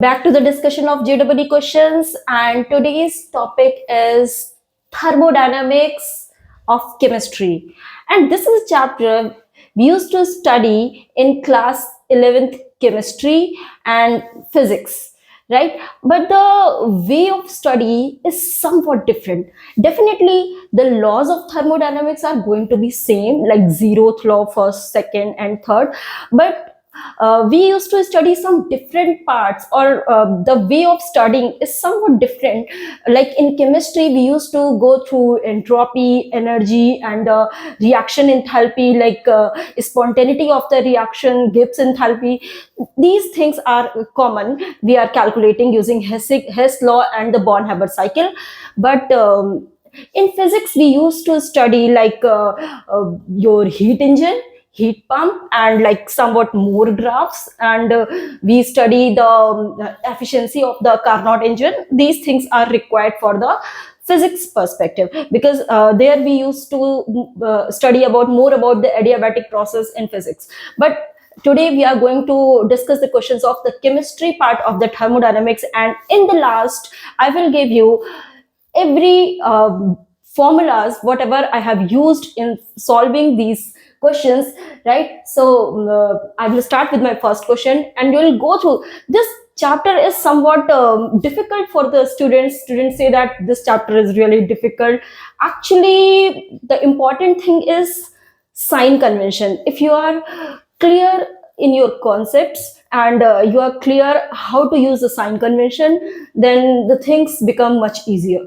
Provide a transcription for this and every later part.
Back to the discussion of JEE questions, and today's topic is thermodynamics of chemistry. And this is a chapter we used to study in class 11th chemistry and physics, right? But the way of study is somewhat different. Definitely, the laws of thermodynamics are going to be same, like zeroth law, first, second, and third. But we used to study some different parts, or the way of studying is somewhat different. Like in chemistry we used to go through entropy, energy, and reaction enthalpy, like spontaneity of the reaction, Gibbs enthalpy. These things are common. We are calculating using Hess law and the Born-Haber cycle. But in physics we used to study like your heat engine, heat pump, and like somewhat more graphs, and we study the efficiency of the Carnot engine. These things are required for the physics perspective, because there we used to study about more about the adiabatic process in physics. But today we are going to discuss the questions of the chemistry part of the thermodynamics, and in the last I will give you every formulas whatever I have used in solving these questions, right? So I will start with my first question, and you will go through this. Chapter is somewhat difficult for the students say that this chapter is really difficult. Actually, the important thing is sign convention. If you are clear in your concepts, and you are clear how to use the sign convention, then the things become much easier,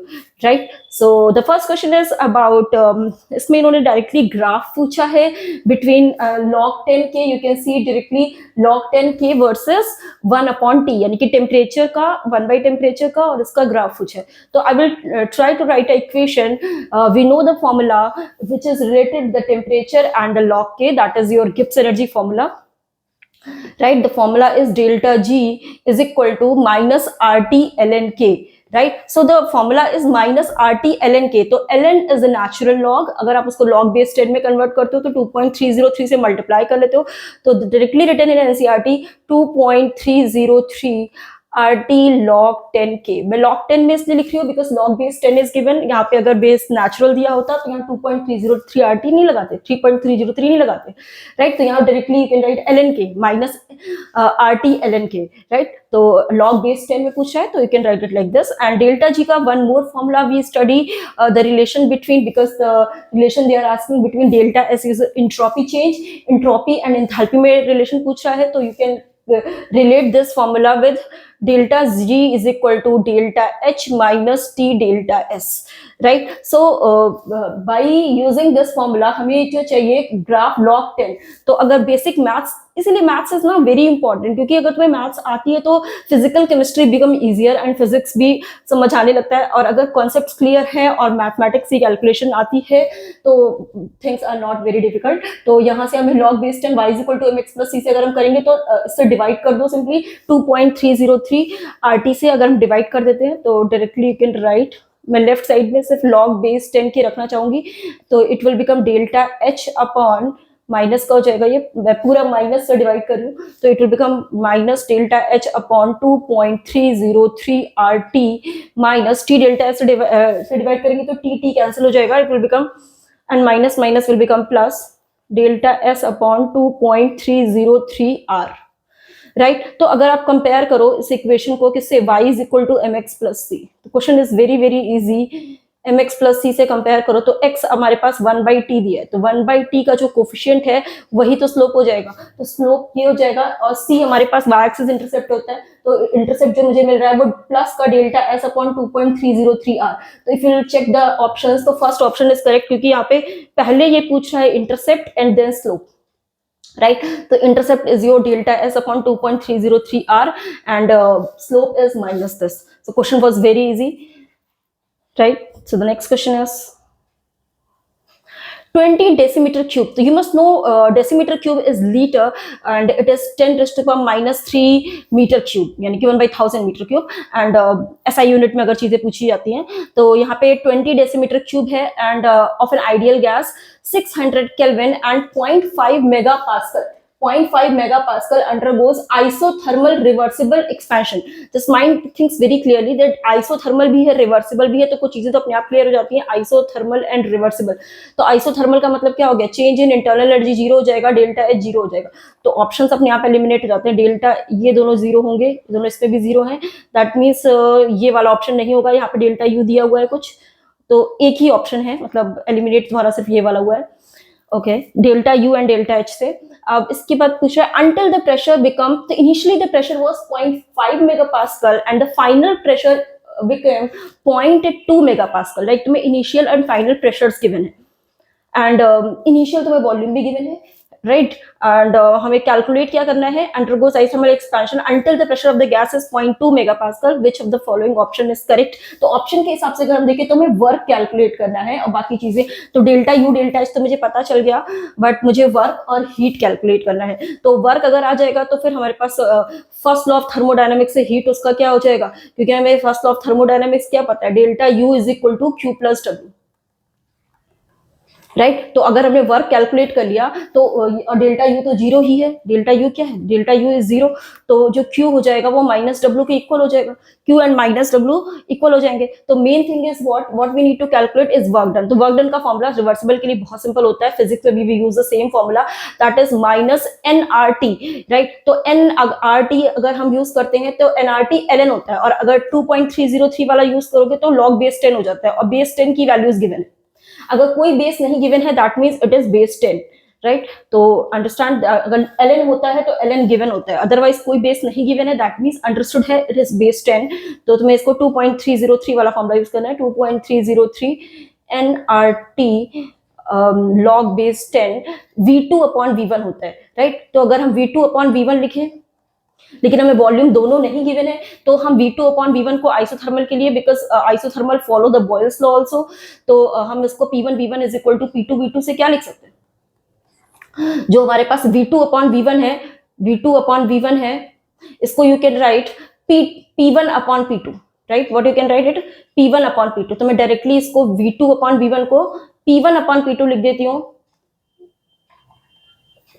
right? So the first question is about इसमें इन्होंने directly graph पूछा है between log 10k. You can see directly log 10k versus 1/t, यानी कि temperature का 1/टेम्परेचर का, और इसका ग्राफ पूछा है. तो I will try to write a equation. We know the formula which is related the temperature and the log k, that is your Gibbs energy formula, right? The formula is delta G is equal to minus RT ln K, right? So the formula is minus RT ln K. तो ln is a natural log. अगर आप उसको log base 10 में convert करते हो तो 2.303 से multiply कर लेते हो, तो directly written in NCERT 2.303 RT log 10k. मैं log 10 में इसलिए लिख रही हूँ because log base 10 is given. यहाँ पे अगर base natural दिया होता तो यहाँ 2.303 RT नहीं लगाते, 3.303 नहीं लगाते, right? तो यहाँ directly you can write ln k minus RT ln k, right? तो log base 10 में पूछा है तो you can write it like this. And delta G का one more formula we study the relation between, because the relation they are asking between delta S is entropy change, entropy and enthalpy में relation पूछ रहा है, तो you can relate this formula with delta G is equal to delta H minus T delta S, right? So by using this formula हमें जो चाहिए graph log 10. तो अगर बेसिक मैथ्स, इसीलिए maths is not very important, क्योंकि अगर तुम्हें maths आती है तो physical chemistry become easier and physics भी समझ आने लगता है. और अगर कॉन्सेप्ट्स क्लियर है और मैथमेटिक्स की कैलकुलेशन आती है तो things are not very difficult. तो यहाँ से हमें log base 10 y is equal to mx plus c से अगर हम करेंगे तो इससे डिवाइड कर दो सिंपली 2.303 RT से अगर हम डिवाइड कर देते हैं तो डायरेक्टली यू कैन राइट. मैं लेफ्ट साइड में सिर्फ log base 10 की रखना चाहूंगी, तो it will become delta H upon minus का हो जाएगा, ये मैं पूरा माइनस से डिवाइड कर रही हूँ, तो it will become minus delta H upon 2.303 RT minus T delta S से डिवाइड करेंगे तो T कैंसिल हो जाएगा, it will become, and minus minus will become plus delta S upon 2.303 R, right? तो अगर आप कंपेयर करो इस इक्वेशन को किससे, y is equal to mx plus c, तो question is very very easy. mx plus c से compare करो तो x हमारे पास 1/t दिया है, तो 1/t का जो कोफिशिएंट है वही तो स्लोप हो जाएगा, तो स्लोप ये हो जाएगा. और c हमारे पास y एक्सिस इंटरसेप्ट होता है, तो इंटरसेप्ट जो मुझे मिल रहा है वो प्लस का डेल्टा s अपॉन 2.303 r. तो if you check the options, तो फर्स्ट ऑप्शन इज करेक्ट, क्योंकि यहाँ पे पहले ये पूछ रहा है intercept and then slope, right? So intercept is your delta S upon 2.303 R, and slope is minus this. So question was very easy, right? So the next question is 20 decimeter cube. So you must know decimeter cube is liter, and it is 10 raised to the power minus 3 meter cube, यानी कि 1/1000 meter cube. And SI unit में अगर चीजें पूछी जाती हैं तो यहाँ पे 20 decimeter cube है, and of an ideal gas 600 Kelvin and 0.5 megapascal. 0.5 megapascal undergoes isothermal reversible expansion. Just mind thinks very clearly that isothermal भी है, reversible भी है, तो कुछ चीजें तो अपने आप क्लियर हो जाती हैं. Isothermal and reversible. तो isothermal का मतलब क्या हो गया? Change in internal energy zero हो जाएगा, डेल्टा एच जीरो हो जाएगा. तो ऑप्शंस अपने आप एलिमिनेट हो जाते हैं. डेल्टा ये दोनों जीरो होंगे, दोनों इसमें भी जीरो है. दैट मीन्स ये वाला ऑप्शन नहीं होगा. यहाँ पे डेल्टा यू दिया हुआ है कुछ, तो एक ही ऑप्शन है, मतलब एलिमिनेट द्वारा सिर्फ ये वाला हुआ है. Okay, delta U and delta H से. अब इसके बाद पूछ रहा है अंटिल द प्रेशर बिकम, तो initially the pressure was 0.5 megapascal and the final pressure become 0.2 megapascal. Right, तुम्हें initial and final pressures given है, एंड इनिशियल तुम्हें वॉल्यूम भी गिवन है. राइट, एंड हमें कैलकुलेट क्या करना है? Undergoes isothermal expansion until the pressure of the gas is 0.2 megapascal. Which of the following option is correct? तो ऑप्शन के हिसाब से अगर हम देखें तो हमें वर्क कैलकुलेट करना है और बाकी चीजें, तो डेल्टा यू डेल्टा एच तो मुझे पता चल गया, बट मुझे वर्क और हीट कैलकुलेट करना है. तो वर्क अगर आ जाएगा तो फिर हमारे पास फर्स्ट लॉ ऑफ थर्मोडायनामिक्स से हीट उसका क्या हो जाएगा, क्योंकि हमें फर्स्ट लॉ ऑफ थर्मोडायनामिक्स क्या पता है? Delta U is equal to Q plus W. Right, तो अगर हमने वर्क कैलकुलेट कर लिया तो डेल्टा यू तो जीरो ही है. डेल्टा यू क्या है? Delta U is zero. तो जो क्यू हो जाएगा वो माइनस डब्ल्यू के इक्वल हो जाएगा. Q and minus W equal हो जाएंगे. तो main thing is what we need to calculate is work done. तो वर्क डन का फॉर्मूला रिवर्सिबल के लिए बहुत सिंपल होता है. फिजिक्स में भी we use the same formula, that is minus N R T. Right, तो एन आर टी अगर हम यूज करते हैं तो N R T L N होता है, और अगर 2.303 वाला यूज करोगे तो लॉग बेस 10 हो जाता है, और बेस 10 की वैल्यूज गिवन है. अगर कोई बेस नहीं गिवन है that means it is base 10. Right, तो अंडरस्टैंड, अगर ln होता है तो ln गिवन होता है, अदरवाइज कोई बेस नहीं गिवन है दैट मींस अंडरस्टूड है इट इज बेस 10. तो तुम्हें इसको 2.303 वाला फॉर्मूला यूज करना है. 2.303 nRT log base 10 V2 upon V1 होता है. राइट, तो अगर हम V2 अपॉन V1 लिखें, लेकिन हमें वॉल्यूम दोनों नहीं गिवन है, तो हम V2 अपॉन V1 को आइसोथर्मल के लिए, because isothermal follow the Boyle's law also, तो हम इसको P1 V1 is equal to P2 V2 से क्या लिख सकते हैं? जो हमारे पास V2 अपॉन V1 है, V2 अपॉन V1 है, इसको you can write P1 upon P2. Right, what you can write it? P1 upon P2. तो मैं डायरेक्टली इसको V2 अपॉन V1 को P1 अपॉन P2 लिख देती हूँ.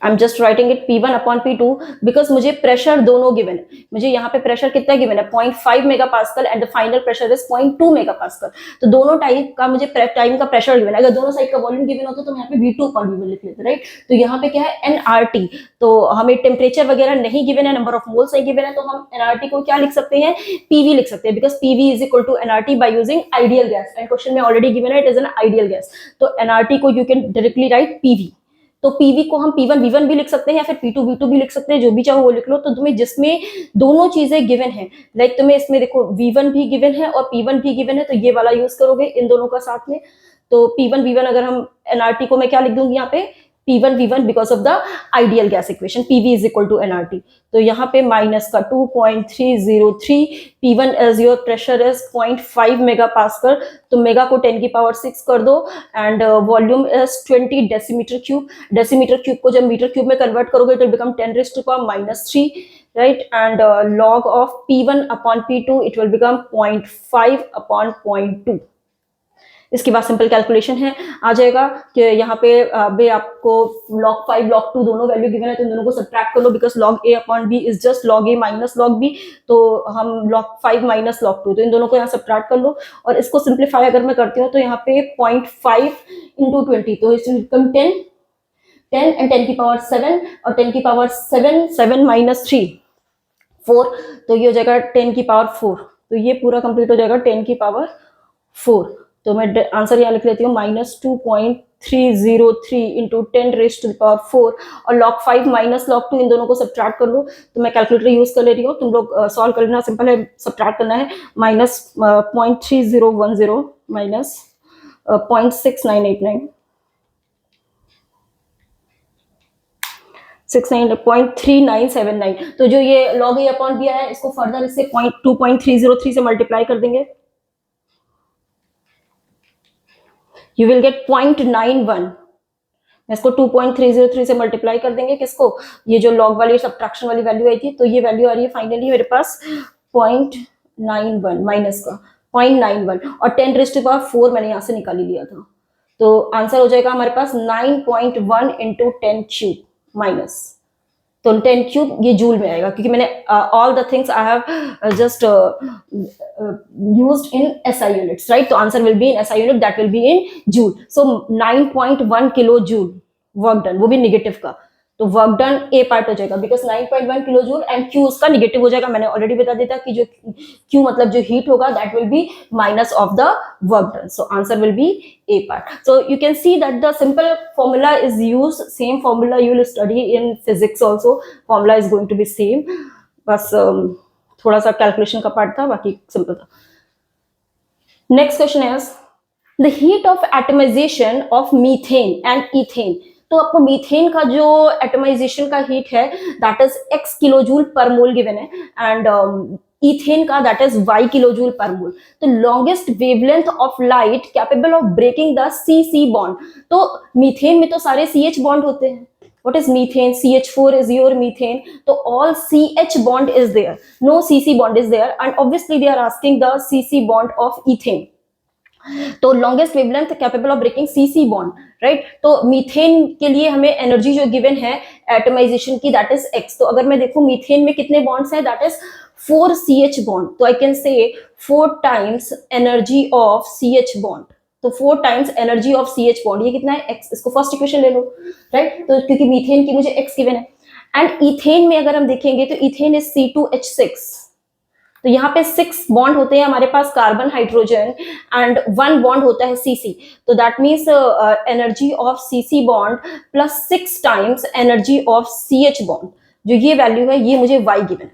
I'm just writing it P1 upon P2 because मुझे प्रेशर दोनों given है. मुझे यहाँ पे प्रेशर कितना गिवन है? 0.5 megapascal and the final pressure is 0.2 megapascal. तो दोनों टाइप का मुझे टाइम का प्रेशर गिवन है. अगर दोनों साइड का वॉल्यूम गिवन होता तो मैं यहाँ पे V2 upon V1 लिख लेते. राइट, तो यहाँ पे क्या है? nRT. तो हमें टेम्परेचर वगैरह नहीं गिवन है, नंबर ऑफ मोल्स नहीं गिवन है, तो हम nRT को क्या लिख सकते हैं? PV लिख सकते हैं, because PV is equal to nRT by using ideal gas. And question में ऑलरेडी गिवन है it is an ideal gas. तो nRT को you can directly write PV. तो PV को हम P1 V1 भी लिख सकते हैं या फिर P2 V2 भी लिख सकते हैं, जो भी चाहो वो लिख लो. तो तुम्हें जिसमें दोनों चीजें गिवन है, लाइक तुम्हें इसमें देखो V1 भी गिवन है और P1 भी गिवन है, तो ये वाला यूज करोगे इन दोनों का साथ में. तो P1 V1 अगर हम nRT को मैं क्या लिख दूंगी यहाँ पे? P1 V1 because of the ideal gas equation PV is equal to nRT. तो यहाँ पे माइनस का 2.303. P1 as your pressure is 0.5 megapascal, तो मेगा को 10 की पावर 6 कर दो, and volume is 20 decimetre cube. Decimetre cube को जब मीटर क्यूब में कन्वर्ट करोगे तो become 10 raise to power -3. Right, and log of P1 upon P2 it will become 0.5 upon 0.2. इसके बाद सिंपल कैलकुलेशन है, आ जाएगा कि यहाँ पे बे आपको log 5 log 2 दोनों वैल्यू गिवन है, तो इन दोनों को सब्ट्रैक्ट कर लो, because log a upon b is just log a minus log b. तो हम log 5 माइनस log 2, तो इन दोनों को यहाँ सब्ट्रैक्ट कर लो. और इसको सिंप्लीफाई अगर मैं करती हूँ तो यहाँ पे 0.5 इंटू 20, तो इट विल बिकम 10 एंड 10 की पावर 7, और 10 की पावर 7 माइनस 3 4, तो ये हो जाएगा 10 की पावर 4. तो ये पूरा कंप्लीट हो जाएगा 10 की पावर 4. तो मैं आंसर यहाँ लिख लेती हूँ -2.303 into 10 raise to the power 4, और log 5 माइनस log 2 इन दोनों को सब्ट्रैक्ट कर लो. तो मैं कैलकुलेटर यूज कर ले रही हूँ, तुम लोग सॉल्व कर लेना, सिंपल है, सब्ट्रैक्ट करना है. Minus 0.3010 minus 0.6989 69.3979. तो जो ये log a अपॉन b है इसको फर्दर इससे 2.303 से मल्टीप्लाई कर देंगे. You will get 0.91. इसको 2.303 से मल्टीप्लाई कर देंगे, किसको? ये जो लॉग वाली सब्ट्रैक्शन वाली वैल्यू आई थी, तो ये वैल्यू आ रही है फाइनली मेरे पास 0.91 माइनस का 0.91, और 10 रेज़ टू पावर 4 मैंने यहाँ से निकाल लिया था. तो आंसर हो जाएगा हमारे पास 9.1 इंटू 10 क्यूब माइनस तो 10 क्यूब ये जूल में आएगा, क्योंकि मैंने all the things I have just used in SI units, right. तो answer will be in SI unit, that will be in joule. So 9.1 kilojoule work done, वो भी negative का, तो वर्क डन ए part हो जाएगा, because 9.1 kilo joule and Q उसका negative हो जाएगा। मैंने ऑलरेडी बता दिया था कि जो क्यू मतलब जो हीट होगा that will be minus of the work done, so answer will be A part. So you can see that the simple formula is use, same formula you will study in physics also, formula is going to be same, बस थोड़ा सा calculation का part था, बाकी simple था। Next question is the heat of atomisation of methane and ethane. तो आपको methane का जो एटमाइजेशन का हीट है that is x kilojoule per mole given है, एंड इथेन का that is y kilojoule per mole. तो longest wavelength of light capable of breaking the C bond. तो मीथेन में तो सारे CH बॉन्ड होते हैं, what is methane? CH4 is your methane, so all CH bond is there, no CC bond is there, and obviously they are asking the CC bond of ethane। तो longest wavelength capable of breaking CC bond, right. तो methane के लिए हमें energy जो given है atomisation की that is x. तो अगर मैं देखूं मीथेन में कितने बॉन्ड्स हैं, दैट इज 4 CH बॉन्ड, तो I can say 4 times energy of CH bond. तो 4 times energy of CH bond, ये कितना है x, इसको फर्स्ट इक्वेशन ले लो, राइट। तो क्योंकि मीथेन की मुझे x गिवन है, एंड इथेन में अगर हम देखेंगे तो इथेन इज C2H6, तो यहाँ पे 6 बॉन्ड होते हैं हमारे पास कार्बन हाइड्रोजन, एंड 1 बॉन्ड होता है CC, तो that means energy of CC bond plus 6 times energy of CH bond, जो ये वैल्यू है ये मुझे y गिवन है,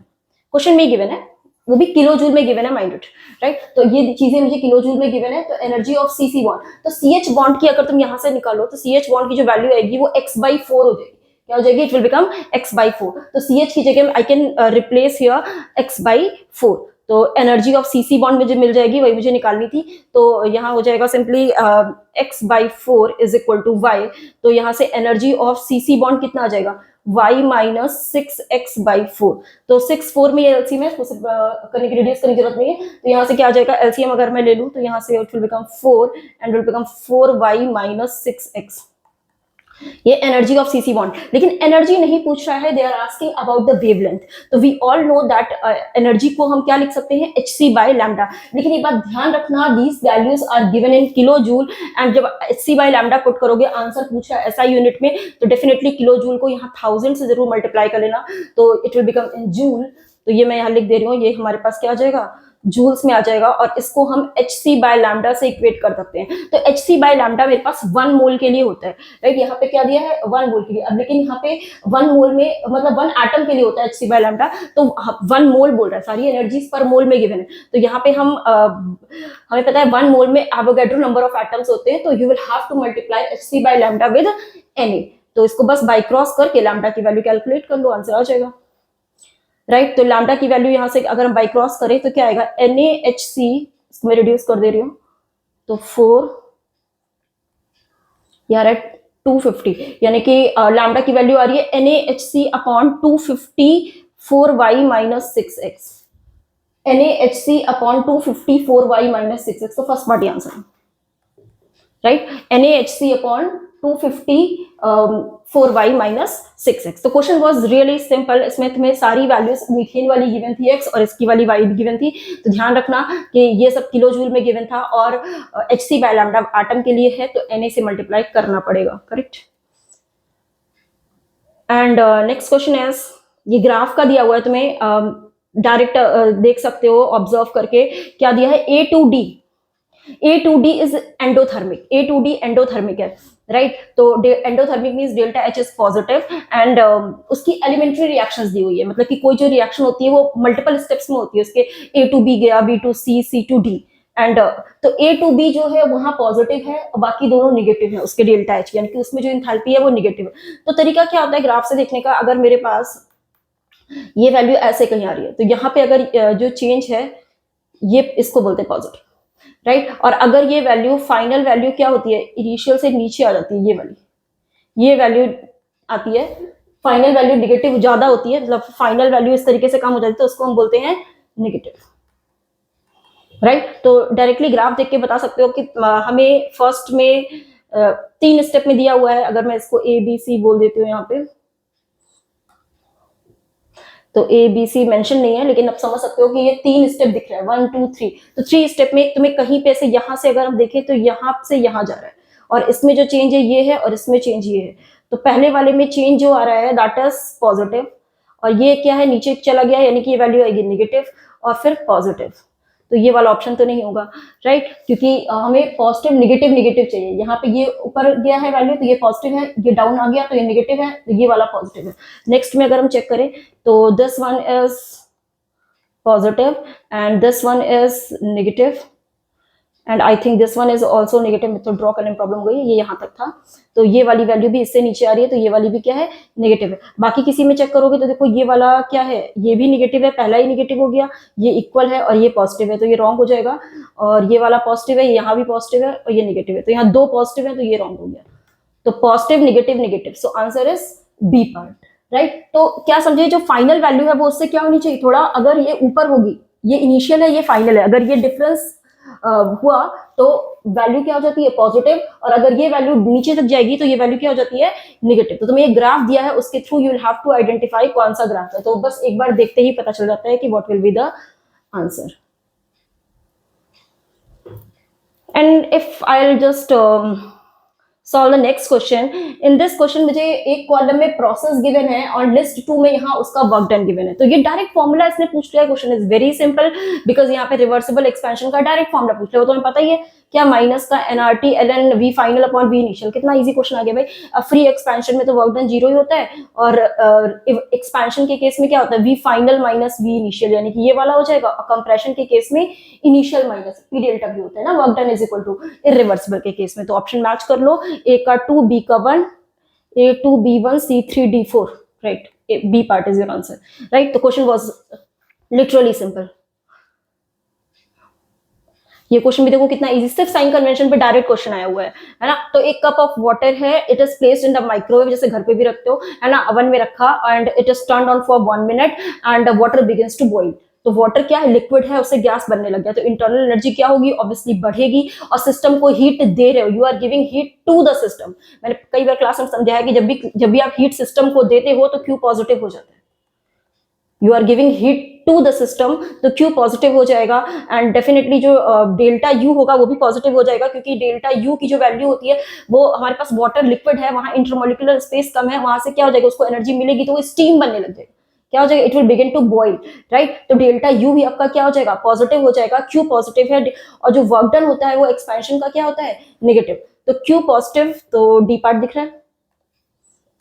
क्वेश्चन में गिवन है, वो भी किलो जूल में गिवन है माइंड इट, राइट। तो ये चीजें मुझे किलो जूल में गिवन है। तो एनर्जी ऑफ CC बॉन्ड, तो CH बॉन्ड की अगर तुम यहाँ से निकालो तो CH बॉन्ड की जो वैल्यू आएगी वो x/4 हो जाएगी, क्या हो जाएगी, इट विल बिकम x/4। तो CH की जगह I can replace here x/4, तो एनर्जी ऑफ CC बॉन्ड मुझे मिल जाएगी, वही मुझे निकालनी थी। तो यहाँ हो जाएगा simply x/4 is equal to y, तो यहाँ से एनर्जी ऑफ CC बॉन्ड कितना आ जाएगा, y माइनस 6x/4। तो 6 4 में ये एलसीएम है, करने की रेडियस करने की जरूरत नहीं है, तो यहाँ से क्या आ जाएगा एलसीएम अगर मैं ले लूँ तो यहाँ से it will become 4 and will become 4y minus 6x, ये एनर्जी ऑफ CC बॉन्ड। लेकिन एनर्जी नहीं पूछ रहा है, they are asking about the wavelength. तो we all know that energy को हम क्या लिख सकते हैं, hc/λ। लेकिन एक बात ध्यान रखना, these values are given in kilo joule, and जब hc/λ पुट करोगे, आंसर पूछ रहा है SI यूनिट में, तो डेफिनेटली किलो जूल को यहाँ 1000 से जरूर मल्टीप्लाई कर लेना, तो it will become in joule. तो ये मैं यहाँ लिख दे रही हूँ, ये हमारे पास क्या आ जाएगा, जूल्स में आ जाएगा, और इसको हम hc/λ से इक्वेट कर सकते हैं। तो hc/λ मेरे पास 1 मोल के लिए होता है, राइट। यहाँ पे क्या दिया है, 1 मोल के लिए। अब लेकिन यहाँ पे 1 मोल में मतलब 1 एटम के लिए होता है hc/λ, तो 1 मोल बोल रहा है, सारी एनर्जीज पर मोल में गिवन है। तो यहाँ पे हमें पता है 1 मोल में एवोगैड्रो नंबर ऑफ एटम्स होते हैं, तो you will have to multiply hc/λ with Na। तो इसको बस बाई क्रॉस करके लैम्डा की वैल्यू कैलकुलेट कर लो, आंसर आ जाएगा, राइट। तो लैम्डा की वैल्यू यहाँ से अगर हम बाई क्रॉस करें तो क्या आएगा, NaHC, इसको मैं रिड्यूस कर दे रही हूँ, तो 4 यार एट 250, यानी कि लैम्डा की वैल्यू आ रही है NaHC upon 250 4y minus 6x, NaHC upon 250 4y minus 6x, तो फर्स्ट पार्ट आंसर है, right. NaHC upon 250 4y minus 6x। तो क्वेश्चन वाज रियली सिंपल, इसमें तुम्हें सारी वैल्यूज मीथेन वाली गिवन थी x और इसकी वाली y गिवन थी, तो ध्यान रखना कि ये सब किलो जूल में गिवन था, और hc/λ एटम के लिए है तो Na से मल्टीप्लाई करना पड़ेगा, correct. And next question is, ये ग्राफ का दिया हुआ है तुम्हें, डायरेक्ट देख सकते हो ऑब्जर्व करके, क्या दिया है, A2D is endothermic, A2D endothermic है, राइट। तो endothermic means delta H is positive, and उसकी एलिमेंट्री रिएक्शंस दी हुई है, मतलब कि कोई जो रिएक्शन होती है वो मल्टीपल स्टेप्स में होती है, उसके A to B गया, B to C, C to D, and तो A to B जो है वहां पॉजिटिव है और बाकी दोनों निगेटिव है, उसके डेल्टा H, यानी कि उसमें जो इंथैल्पी है वो निगेटिव है। तो तरीका क्या होता है ग्राफ से देखने का, अगर मेरे पास ये वैल्यू ऐसे कहीं आ रही है, तो यहाँ पे अगर जो चेंज है ये इसको बोलते हैं पॉजिटिव, राइट। और अगर ये वैल्यू फाइनल वैल्यू क्या होती है, इनिशियल से नीचे आ जाती है, ये वाली ये वैल्यू आती है, फाइनल वैल्यू निगेटिव ज्यादा होती है, मतलब फाइनल वैल्यू इस तरीके से कम हो जाती है, तो उसको हम बोलते हैं निगेटिव, राइट। तो डायरेक्टली ग्राफ देख के बता सकते हो कि हमें फर्स्ट में 3 स्टेप में दिया हुआ है, अगर मैं इसको ABC बोल देती हूँ यहाँ पे, तो ए बी सी मेंशन नहीं है, लेकिन आप समझ सकते हो कि ये 3 स्टेप दिख रहा है, 1 2 3। तो 3 स्टेप में तुम्हें कहीं पे से यहाँ से अगर हम देखें तो यहाँ से यहाँ जा रहा है, और इसमें जो चेंज है ये है, और इसमें चेंज ये है। तो पहले वाले में चेंज जो आ रहा है दैट इज पॉजिटिव, और ये क्या है, नीचे चला गया, यानी कि ये वैल्यू आएगी नेगेटिव और फिर पॉजिटिव। तो ये वाला ऑप्शन तो नहीं होगा, राइट, क्योंकि हमें पॉजिटिव नेगेटिव नेगेटिव चाहिए। यहाँ पे ये ऊपर गया है वैल्यू तो ये पॉजिटिव है, ये डाउन आ गया तो ये नेगेटिव है, तो ये वाला पॉजिटिव है। नेक्स्ट में अगर हम चेक करें तो this one is positive and this one is negative, and I think this one is also negative. में तो ड्रॉ करने में प्रॉब्लम हो गई, ये यहाँ तक था, तो ये वाली वैल्यू भी इससे नीचे आ रही है, तो ये वाली भी क्या है, नेगेटिव है। बाकी किसी में चेक करोगे तो देखो ये वाला क्या है, ये भी नेगेटिव है, पहला ही नेगेटिव हो गया, ये इक्वल है और ये पॉजिटिव है, तो ये रॉन्ग हो जाएगा। और ये वाला पॉजिटिव है, यहाँ भी पॉजिटिव है और ये नेगेटिव है, तो यहाँ 2 पॉजिटिव है, तो ये रॉन्ग हो गया। तो positive negative negative, so answer is B part, right. तो क्या समझे, जो फाइनल वैल्यू है वो उससे क्या होनी चाहिए, थोड़ा, अगर ये ऊपर होगी, ये इनिशियल है ये फाइनल है, अगर ये डिफरेंस हुआ तो वैल्यू क्या हो जाती है, पॉजिटिव, और अगर ये वैल्यू नीचे तक जाएगी तो ये वैल्यू क्या हो जाती है, नेगेटिव। तो तुम्हें एक ग्राफ दिया है, उसके through you will have to identify कौन सा ग्राफ है, तो बस एक बार देखते ही पता चल जाता है कि what will be the answer. And if I will just solve the next question. In this question मुझे एक कॉलम में प्रोसेस गिवन है और लिस्ट 2 में यहाँ उसका वर्क डन गिवन है। तो ये डायरेक्ट फॉर्मूला इसने पूछ लिया, question is very simple because यहाँ पे रिवर्सिबल एक्सपेंशन का डायरेक्ट फॉर्मूला पूछ लिया, वो तुम्हें पता ही है क्या, माइनस का NRT ln V final upon V initial. कितना इजी क्वेश्चन आ गया भाई। फ्री एक्सपेंशन में तो वर्क डन 0 ही होता है, और एक्सपेंशन के केस में क्या होता है, V final minus V initial, यानी कि ये वाला हो जाएगा। और कंप्रेशन के केस में इनिशियल माइनस पी डेल्टा भी होता है ना, work done is equal to irreversible के केस में। तो ऑप्शन मैच कर लो, ए का 2 बी का 1, A2 B1 C3 D4, right, B part is your answer, right. तो क्वेश्चन वाज लिटरली सिंपल। ये क्वेश्चन भी देखो कितना इजी, सिर्फ साइन कन्वेंशन पे डायरेक्ट क्वेश्चन आया हुआ है ना। तो एक कप ऑफ वाटर है, it is placed in the microwave, जैसे घर पे भी रखते हो है ना, ओवन में रखा, and it is turned on for 1 minute and water begins to boil. तो वाटर क्या है, लिक्विड है, उससे गैस बनने लग गया, तो इंटरनल एनर्जी क्या होगी, ऑब्वियसली बढ़ेगी, और सिस्टम को हीट दे रहे हो, you are giving heat to the system. मैंने कई बार क्लास में समझाया कि जब भी आप हीट सिस्टम को देते हो तो क्यू पॉजिटिव हो जाता है, you are giving heat to the system, तो क्यू पॉजिटिव हो जाएगा। एंड डेफिनेटली जो डेल्टा यू होगा वो भी पॉजिटिव हो जाएगा, क्योंकि डेल्टा यू की जो वैल्यू होती है वो, हमारे पास वाटर लिक्विड है, वहां इंटरमोलिकुलर स्पेस कम है, वहां से क्या हो जाएगा, उसको एनर्जी मिलेगी तो वो स्टीम बनने लग जाएगा, क्या हो जाएगा, it will begin to boil, right. तो डेल्टा यू भी आपका क्या हो जाएगा, पॉजिटिव हो जाएगा, क्यू पॉजिटिव है, और जो वर्क डन होता है वो एक्सपेंशन का क्या होता है, नेगेटिव। तो क्यू पॉजिटिव, तो डी पार्ट दिख रहा है,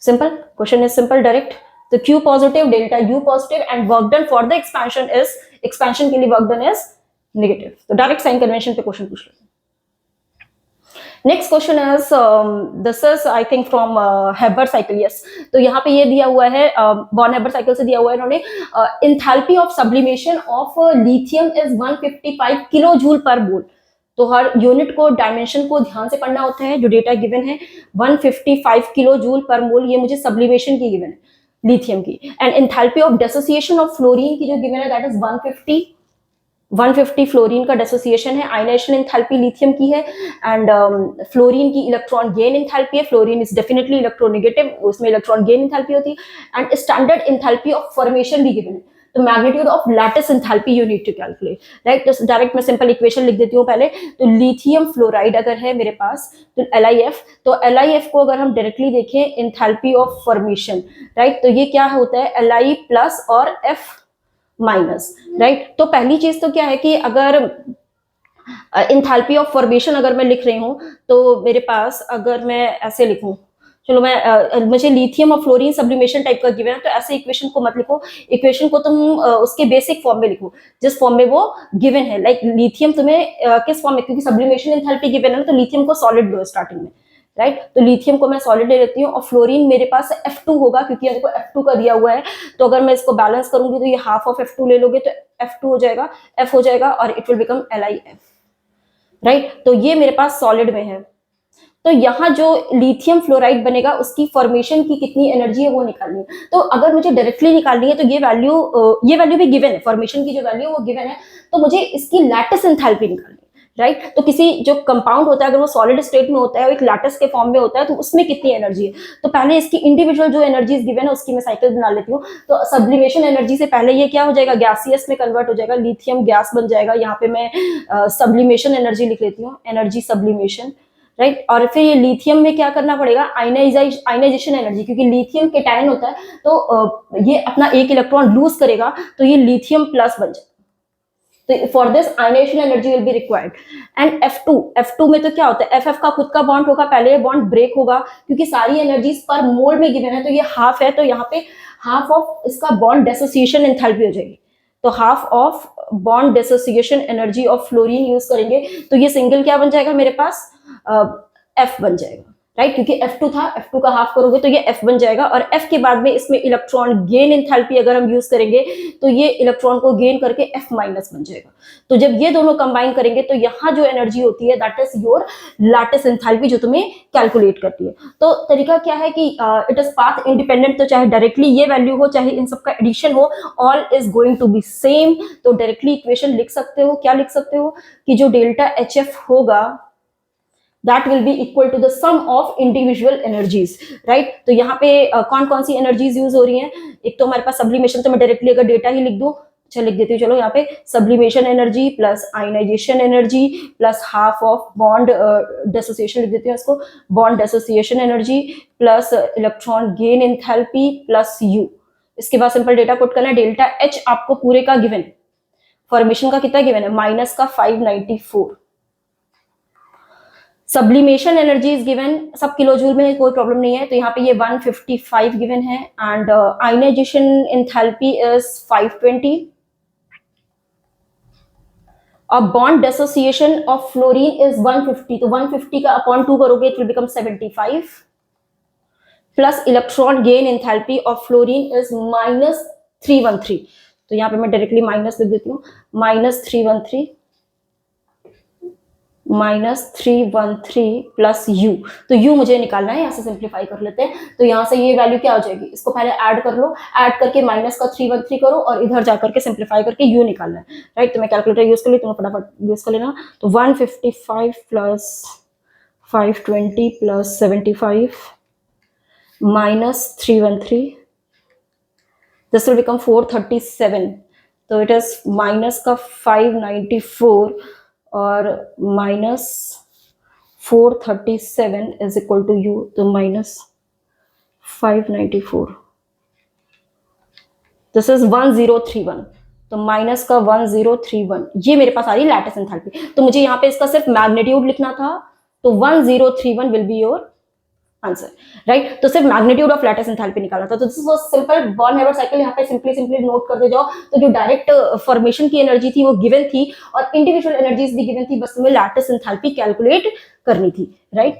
simple question is simple direct. तो Q positive, delta U positive, and work done for the expansion is, expansion के लिए वर्क डन इज नेगेटिव। तो डायरेक्ट साइन कन्वेंशन पे क्वेश्चन पूछ लेते हैं। Next question is, this is I think from Haber cycle, yes. तो यहाँ पे ये दिया हुआ है, बॉर्न हेबर साइकिल से दिया हुआ है इन्होंने, enthalpy of sublimation of lithium is 155 kilojoule per mole. तो हर यूनिट को, डायमेंशन को ध्यान से पढ़ना होता है, जो डेटा गिवन है 155 किलो जूल पर मोल, ये मुझे सब्लिमेशन की गिवन है लिथियम की। And enthalpy of dissociation of fluorine की जो गिवन है दैट इज 150 फ्लोरीन का डिसोसिएशन है। आयनाइजेशन एंथैल्पी लिथियम की है, एंड फ्लोरीन की इलेक्ट्रॉन गेन एंथैल्पी है, फ्लोरीन इज डेफिनेटली इलेक्ट्रोनेगेटिव, उसमें इलेक्ट्रॉन गेन एंथैल्पी होती है। And standard enthalpy of formation भी गिवन है, तो magnitude of lattice enthalpy you need to calculate, right. तो डायरेक्ट मैं सिंपल इक्वेशन लिख देती हूँ पहले। तो लिथियम फ्लोराइड अगर है मेरे पास, तो LiF, तो LiF को अगर हम डायरेक्टली देखें, एंथैल्पी ऑफ फॉर्मेशन, राइट, तो ये क्या होता है, Li प्लस और F माइनस, राइट। तो पहली चीज तो क्या है कि अगर एंथैल्पी ऑफ फॉर्मेशन अगर मैं लिख रही हूँ, तो मेरे पास अगर मैं ऐसे लिखूं, चलो मैं मुझे लिथियम और फ्लोरीन सब्लिमेशन टाइप का गिवन है, तो ऐसे इक्वेशन को मत लिखो, इक्वेशन को तुम उसके बेसिक फॉर्म में लिखो जिस फॉर्म में वो गिवन है। लाइक लिथियम तुम्हें किस फॉर्म में, क्योंकि सब्लिमेशन एंथैल्पी गिवन है ना, तो लिथियम को सॉलिड लो स्टार्टिंग में, राइट। तो लिथियम को मैं सॉलिड ले लेती हूँ, और फ्लोरीन मेरे पास F2 होगा, क्योंकि हमको F2 का दिया हुआ है। तो अगर मैं इसको बैलेंस करूंगी तो ये हाफ ऑफ F2 ले लोगे तो F2 हो जाएगा, F हो जाएगा, और it will become LiF, right. तो ये मेरे पास सॉलिड में है। तो यहाँ जो लिथियम फ्लोराइड बनेगा उसकी फॉर्मेशन की कितनी एनर्जी है वो निकालनी है। तो अगर मुझे डायरेक्टली निकालनी है तो ये वैल्यू भी गिवन है, फॉर्मेशन की जो वैल्यू वो गिवन है, तो मुझे इसकी लैटिस एंथैल्पी निकालनी है, राइट तो किसी जो कंपाउंड होता है अगर वो सॉलिड स्टेट में होता है, एक लैटिस के फॉर्म में होता है, तो उसमें कितनी एनर्जी है। तो पहले इसकी इंडिविजुअल जो एनर्जीज गिवन है उसकी मैं साइकिल बना लेती हूँ। तो सब्लिमेशन एनर्जी से पहले ये क्या हो जाएगा, गैसियस में कन्वर्ट हो जाएगा, लिथियम गैस बन जाएगा। यहाँ पे मैं सब्लिमेशन एनर्जी लिख लेती हूँ, एनर्जी सब्लिमेशन, राइट। और फिर ये लिथियम में क्या करना पड़ेगा, आयनाइजेशन एनर्जी, क्योंकि लिथियम केटायन होता है तो ये अपना एक इलेक्ट्रॉन लूज करेगा तो ये लिथियम प्लस बन जाएगा। तो for this ionisation energy will be required. And F2 में तो क्या होता है, FF का खुद का बॉन्ड होगा, पहले ये बॉन्ड ब्रेक होगा क्योंकि सारी एनर्जीज पर मोल में गिवन है, तो ये हाफ है, तो यहाँ पे हाफ ऑफ इसका बॉन्ड डिसोसिएशन एंथैल्पी हो जाएगी। तो half of bond dissociation energy of fluorine use करेंगे तो ये सिंगल क्या बन जाएगा मेरे पास, F बन जाएगा, राइट। क्योंकि F2 था, F2 का हाफ करोगे तो ये F बन जाएगा। और F के बाद में इसमें इलेक्ट्रॉन गेन एंथैल्पी अगर हम यूज करेंगे तो ये इलेक्ट्रॉन को गेन करके F माइनस बन जाएगा। तो जब ये दोनों कंबाइन करेंगे तो यहाँ जो एनर्जी होती है that is your lattice enthalpy, जो तुम्हें कैलकुलेट करती है। तो तरीका क्या है कि इट इज पाथ इंडिपेंडेंट, तो चाहे डायरेक्टली ये वैल्यू हो चाहे इन सबका एडिशन हो, all is going to be same. तो डायरेक्टली इक्वेशन लिख सकते हो, क्या लिख सकते हो कि जो डेल्टा HF होगा that will be equal to the sum of individual energies, right। तो यहाँ पे कौन कौन सी एनर्जीज यूज हो रही हैं, एक तो हमारे पास सब्लिमेशन, तो मैं डायरेक्टली अगर डेटा ही लिख दूं, अच्छा लिख देती हूँ, चलो यहाँ पे sublimation energy plus ionisation energy plus half of bond dissociation लिख देती हूँ इसको, bond dissociation energy plus electron gain enthalpy plus U। इसके बाद सिंपल डेटा पुट करना है, डेल्टा H आपको पूरे का गिवन, फॉर्मेशन का कितना गिवन है, माइनस का 594, सब्लिमेशन एनर्जी इज गिवन, सब किलो जूल में है, कोई प्रॉब्लम नहीं है, तो यहाँ पे ये 155 गिवन है। एंड आयनाइजेशन एंथैल्पी इज 520 और bond dissociation of fluorine is 150, तो 150 का अपॉन 2 करोगे it will become 75 plus electron gain enthalpy of fluorine is -313। तो यहाँ पे मैं डायरेक्टली माइनस लिख देती हूँ, -313 प्लस U। तो U मुझे निकालना है, यहाँ से सिंप्लीफाई कर लेते हैं। तो यहाँ से ये वैल्यू क्या हो जाएगी, इसको पहले ऐड कर लो, ऐड करके माइनस का 313 करो और इधर जाकर के सिंप्लीफाई करके U निकालना है, राइट। तो मैं कैलकुलेटर यूज कर ली, तुम फटाफट यूज कर लेना। तो 155 plus 520 plus 75 minus 313, this will become 437। तो इट इज माइनस का 594 और minus 437 is equal to U, तो माइनस 594, दिस इज 1031। तो माइनस का 1031 ये मेरे पास आ रही लैटिस एंथैल्पी। तो मुझे यहाँ पे इसका सिर्फ मैग्नीट्यूड लिखना था, तो 1031 will be your answer, right. तो सिर्फ मैग्नीट्यूड ऑफ लैटिस एंथैल्पी निकाला था। तो this was simple born hammer cycle, यहाँ पे सिंपली नोट करते जाओ। तो जो डायरेक्ट फॉर्मेशन की एनर्जी थी वो गिवन थी और इंडिविजुअल एनर्जीज भी गिवन थी, बस तुम्हें लैटिस एंथैल्पी कैलकुलेट करनी थी, right.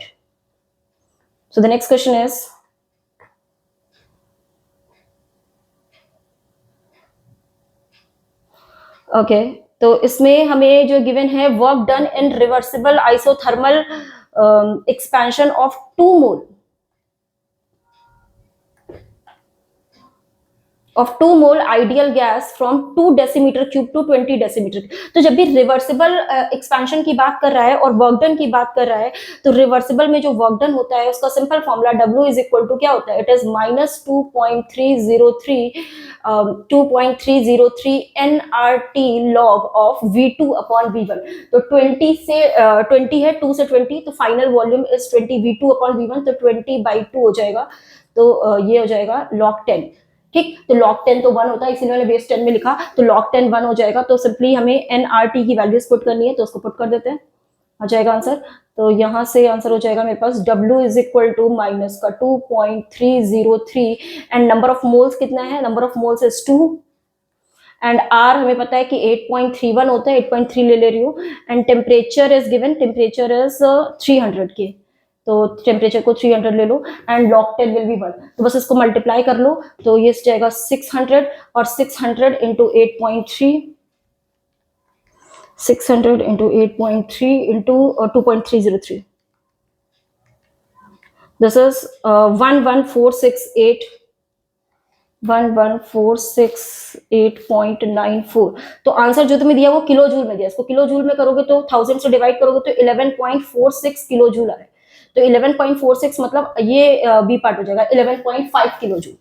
So the next question is, okay तो इसमें हमें जो गिवन है, work done in reversible isothermal expansion of 2 mole of 2 mole ideal gas from 2 decimeter cube to 20 decimeter। तो जब भी रिवर्सिबल एक्सपेंशन की बात कर रहा है और वर्क डन की बात कर रहा है, तो रिवर्सिबल में जो वर्क डन होता है उसका simple formula W is equal to क्या होता है, it is -2.303 nRT log of V2 upon V1। तो 20 से 20 है, 2 से 20, तो final volume is 20 V2 upon V1, तो 20/2 हो जाएगा। तो ये हो जाएगा log 10, ठीक। तो log 10 तो 1 होता है, इसीलिए मैंने बेस 10 में लिखा, तो log 10 1 हो जाएगा। तो सिंपली हमें nRT की वैल्यूज पुट करनी है, तो उसको पुट कर देते हैं, आ जाएगा आंसर। तो यहाँ से आंसर हो जाएगा मेरे पास W is equal to minus का 2.303 एंड नंबर ऑफ मोल्स कितना है, number of moles is 2 and R हमें पता है कि 8.31 होता है, 8.3 ले रही हूँ। And temperature is given, temperature is 300 के, तो टेम्परेचर को 300 ले लो एंड log 10 विल बी 1। तो बस इसको मल्टीप्लाई कर लो, तो ये जाएगा 600 और 600 into 8.3, 600 into 8.3 into 2.303, this is 11468 11,468.94। तो आंसर जो तुम्हें दिया वो किलो जूल में दिया, इसको किलो जूल में करोगे तो 1000 से डिवाइड करोगे तो 11.46 किलो जूल आए। तो 11.46 मतलब ये बी पार्ट हो जाएगा 11.5 kilo joule,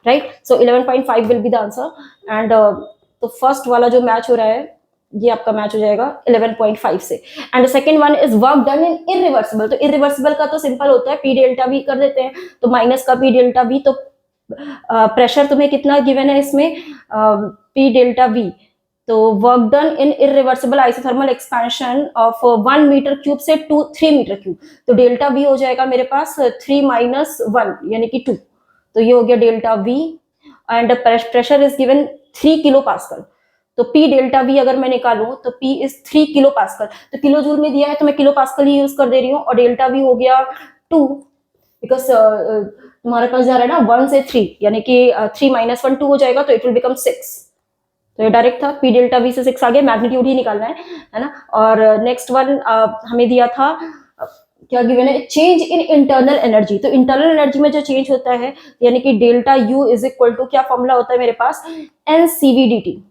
right. So 11.5 will be the answer. And तो फर्स्ट वाला जो मैच हो रहा है ये आपका मैच हो जाएगा 11.5 से। And second one is work done in irreversible. तो इरिवर्सिबल का तो सिंपल होता है, पी डेल्टा वी कर देते हैं, तो माइनस का पी डेल्टा वी। तो प्रेशर तुम्हें कितना गिवन है इसमें, पी डेल्टा वी। तो work done in irreversible isothermal expansion of 1 metre cube से 3 मीटर क्यूब। तो डेल्टा वी हो जाएगा मेरे पास 3 माइनस 1 यानी कि 2। तो ये हो गया delta we. And pressure is given 3 kilo pascal. तो पी डेल्टा वी अगर मैं निकालूं तो पी इज 3 किलो पास्कल। तो किलो जूल में दिया है तो मैं किलो पास्कल ही यूज कर दे रही हूँ। और डेल्टा वी हो गया 2, बिकॉज तुम्हारे पास जा रहा है ना 1 से 3, यानी कि 3 माइनस 1 2 हो जाएगा, तो इट विल बिकम 6। तो ये डायरेक्ट था, पी डेल्टा वी से 6 आ गया, मैग्नीट्यूड ही निकालना है ना। और नेक्स्ट वन हमें दिया था क्या गिवन है, चेंज इन इंटरनल एनर्जी। तो इंटरनल एनर्जी में जो चेंज होता है यानी कि delta U is equal to, क्या फॉर्मूला होता है मेरे पास, N CV D T,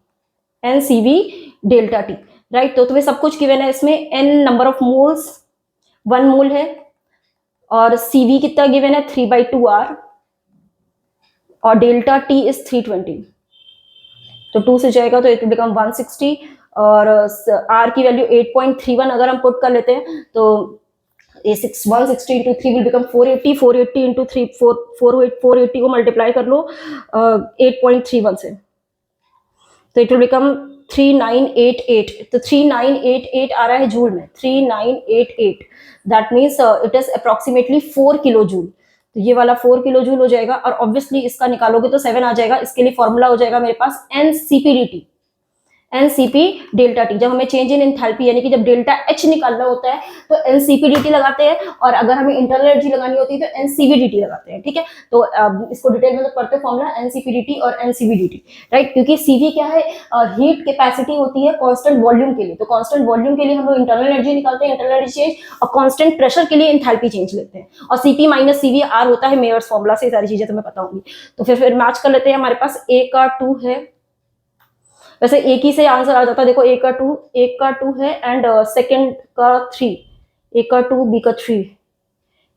N CV delta T, right. तो तुम्हें सब कुछ गिवन है इसमें, N number of moles 1 mole है, और सीवी कितना गिवन है 3/2r, और डेल्टा टी इज 320। तो 2 से जाएगा तो इट विल बिकम 160, और आर की वैल्यू 8.31 अगर हम पुट कर लेते हैं तो ये 160 इंटू 3 विल बिकम 480, 480 इंटू 3 480 को मल्टीप्लाई कर लो 8.31 से, तो इट विल बिकम 3988। तो 3988 आ रहा है जूल में, 3988, that means it is approximately 4 kilo joule. तो ये वाला 4 किलो जूल हो जाएगा, और ऑब्वियसली इसका निकालोगे तो 7 आ जाएगा। इसके लिए फॉर्मूला हो जाएगा मेरे पास एनसीपीडीटी, एनसीपी डेल्टा टी। जब हमें चेंज इन एंथैल्पी यानी कि जब डेल्टा एच निकालना होता है तो एनसीपीडीटी लगाते हैं, और अगर हमें इंटरनल एनर्जी लगानी होती है तो एनसीवीडीटी लगाते हैं, ठीक है। तो इसको डिटेल में तो पढ़ते हैं फॉर्मूला एनसीपीडीटी और एनसीवीडीटी, राइट। क्योंकि सीवी क्या है, हीट कैपेसिटी होती है कांस्टेंट वॉल्यूम के लिए। तो कांस्टेंट वॉल्यूम के लिए हम लोग इंटरनल एनर्जी निकालते हैं, इंटरनल एनर्जी चेंज, और कांस्टेंट प्रेशर के लिए एंथैल्पी चेंज लेते हैं। और सीपी माइनस सीवी आर होता है मेयर्स फॉर्मूला से, सारी चीजें तुम्हें पता होंगी। तो फिर मैच कर लेते हैं। हमारे पास ए का 2 है, वैसे एक ही से आंसर आ जाता है। देखो एक का 2 है, एंड सेकंड का 3, ए का 2 बी का 3,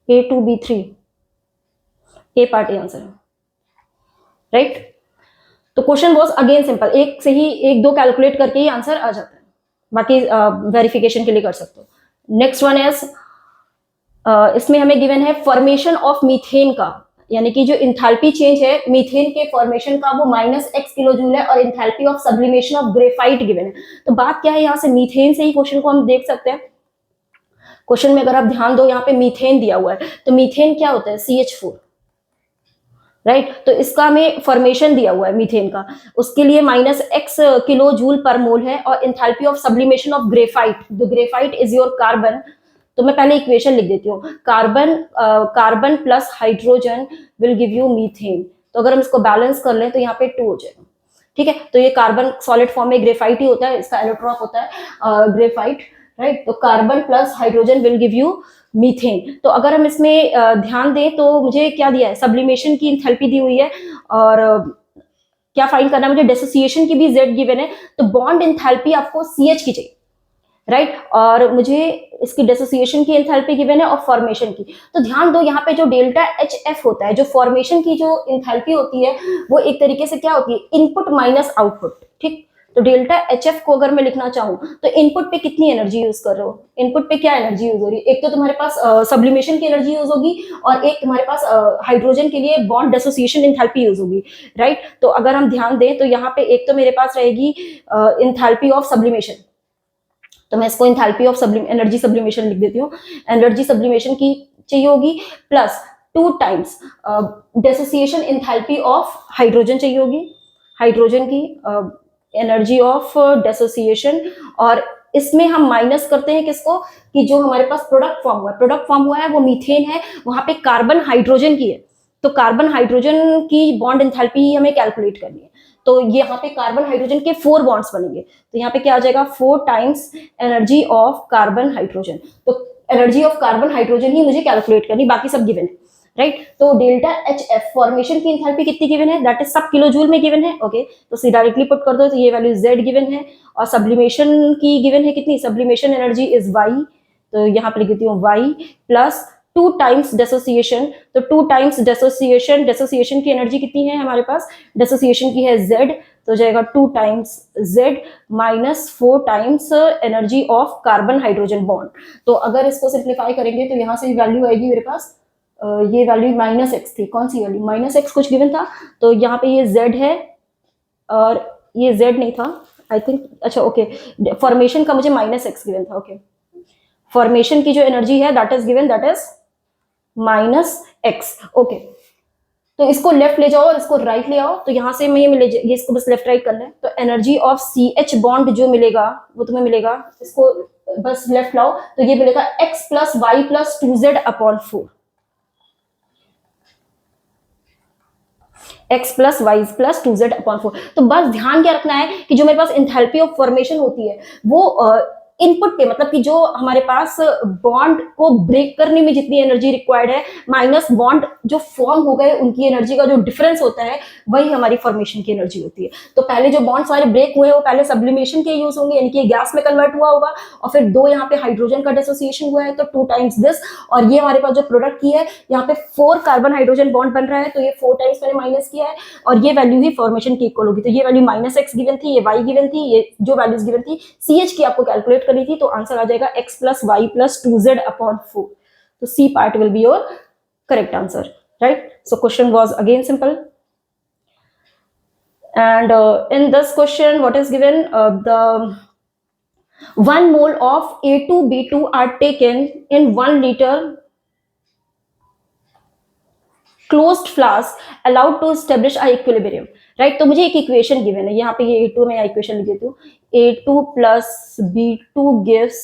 A2 B3, ए पार्ट आंसर है, राइट। तो क्वेश्चन वॉज अगेन सिंपल, एक से ही 1 2 कैलकुलेट करके ही आंसर आ जाता है, बाकी वेरिफिकेशन के लिए कर सकते हो। नेक्स्ट वन इज, इसमें हमें गिवन है फॉर्मेशन ऑफ मीथेन का, यानी कि जो इंथैल्पी चेंज है मीथेन के फॉर्मेशन का वो -x किलो जूल है, और enthalpy of sublimation of graphite given है। तो बात क्या है, यहाँ से मीथेन से ही क्वेश्चन को हम देख सकते हैं। क्वेश्चन में अगर आप ध्यान दो, यहाँ पे मीथेन दिया हुआ है, तो मीथेन क्या होता है, CH4, राइट। तो इसका हमें फॉर्मेशन दिया हुआ है मीथेन का, उसके लिए -x किलो जूल पर मोल है, और enthalpy of sublimation of graphite, the graphite is your carbon. तो मैं पहले इक्वेशन लिख देती हूँ, carbon plus hydrogen will give you methane. तो अगर हम इसको बैलेंस कर लें तो यहाँ पे 2 हो जाएगा, ठीक है। तो ये कार्बन सॉलिड फॉर्म में ग्रेफाइट ही होता है, इसका एलोट्रॉप होता है ग्रेफाइट, राइट। तो carbon plus hydrogen will give you methane. तो अगर हम इसमें ध्यान दें तो मुझे क्या दिया है, सब्लिमेशन की इंथैल्पी दी हुई है, और क्या फाइंड करना है मुझे, डिसोसिएशन की भी Z गिवन है। तो बॉन्ड इंथैल्पी आपको CH की चाहिए, राइट। और मुझे इसकी डिसोसिएशन की एंथैल्पी गिवन है और फॉर्मेशन की। तो ध्यान दो, यहाँ पे जो डेल्टा HF होता है, जो फॉर्मेशन की जो एंथैल्पी होती है वो एक तरीके से क्या होती है, इनपुट माइनस आउटपुट, ठीक। तो डेल्टा HF को अगर मैं लिखना चाहूँ तो इनपुट पे कितनी एनर्जी यूज कर रहे हो, इनपुट पे क्या एनर्जी यूज हो रही है, एक तो तुम्हारे पास सब्लिमेशन की एनर्जी यूज होगी, और एक तुम्हारे पास हाइड्रोजन के लिए बॉन्ड डिसोसिएशन एंथैल्पी यूज होगी, राइट। तो अगर हम ध्यान दें तो यहाँ पे एक तो मेरे पास रहेगी एंथैल्पी ऑफ सब्लिमेशन, तो मैं इसको एंथैल्पी ऑफ एनर्जी सब्लिमेशन लिख देती हूँ। एनर्जी सब्लिमेशन की चाहिए होगी, plus 2 times dissociation enthalpy of hydrogen चाहिए होगी, हाइड्रोजन की एनर्जी ऑफ डिसोसिएशन। और इसमें हम माइनस करते हैं किसको, कि जो हमारे पास प्रोडक्ट फॉर्म हुआ है वो मीथेन है, वहां पे कार्बन हाइड्रोजन की है, तो कार्बन हाइड्रोजन की बॉन्ड एंथैल्पी ही हमें कैलकुलेट करनी है। तो यहाँ पे कार्बन हाइड्रोजन के 4 बॉन्ड्स बनेंगे, तो यहाँ पे क्या आ जाएगा, 4 times energy of carbon hydrogen. तो एनर्जी ऑफ कार्बन हाइड्रोजन ही मुझे कैलकुलेट करनी, बाकी सब गिवन है, राइट। तो डेल्टा एच एफ फॉर्मेशन की इंथैल्पी कितनी गिवन है, दैट इज सब किलो जूल में गिवन है। ओके, तो सी डायरेक्टली पुट कर दो, तो ये वैल्यू जेड गिवन है, और सब्लिमेशन की गिवन है कितनी, सब्लिमेशन एनर्जी इज वाई, तो यहाँ पे लिख देती हूँ वाई प्लस 2 टाइम्स डेसोसिएशन, तो 2 टाइम्स डेसोसिएशन, डेसोसिएशन की एनर्जी कितनी है हमारे पास, डेसोसिएशन की है जेड, तो जाएगा 2 times Z minus 4 times energy of carbon hydrogen bond. तो अगर इसको सिंप्लीफाई करेंगे तो यहाँ से वैल्यू आएगी मेरे पास, ये वैल्यू माइनस एक्स थी, कौन सी वैल्यू, माइनस एक्स कुछ गिवन था, तो यहाँ पे ये जेड है और ये जेड नहीं था आई थिंक, अच्छा ओके, फॉर्मेशन का मुझे माइनस एक्स गिवन था। ओके, फॉर्मेशन की जो एनर्जी है that is given, that is minus x. Okay, तो इसको लेफ्ट ले जाओ और इसको राइट ले आओ, तो यहां से मैं ये इसको बस लेफ्ट राइट करना है, तो energy of C H bond जो मिलेगा वो तुम्हें मिलेगा, इसको बस लेफ्ट लाओ, तो ये मिलेगा X plus Y plus 2z upon 4, X plus Y plus 2z upon 4। तो बस ध्यान क्या रखना है कि जो मेरे पास इंथैल्पी ऑफ फॉर्मेशन होती है वो इनपुट पे, मतलब कि जो हमारे पास बॉन्ड को ब्रेक करने में जितनी एनर्जी रिक्वायर्ड है माइनस बॉन्ड जो फॉर्म हो गए उनकी एनर्जी का जो डिफरेंस होता है वही हमारी फॉर्मेशन की एनर्जी होती है। तो पहले जो बॉन्ड सारे ब्रेक हुए वो पहले सब्लिमेशन के यूज होंगे, यानी कि गैस में कन्वर्ट हुआ होगा, और फिर 2 यहाँ पे हाइड्रोजन का डिसोसिएशन हुआ है तो 2 टाइम्स दिस, और ये हमारे पास जो प्रोडक्ट की है यहाँ पे 4 कार्बन हाइड्रोजन बॉन्ड बन रहा है, तो ये 4 टाइम्स मैंने माइनस किया है, और ये वैल्यू ही फॉर्मेशन की इक्वल होगी। तो ये वैल्यू माइनस एक्स गिवन थी, ये वाई गिवन थी, ये जो वैल्यूज गिवन थी सी एच की आपको कैलकुलेट करनी थी, तो आंसर आ जाएगा x plus y plus 2z upon 4. So C part will be your correct answer, right? So question was again simple. And in this question, what is given? The 1 mole of A2B2 are taken in 1 liter closed flask allowed to establish a equilibrium, right. तो मुझे एक equation given है, यहाँ पे ये A2 में equation लिख देती हूँ, A2 plus B2 gives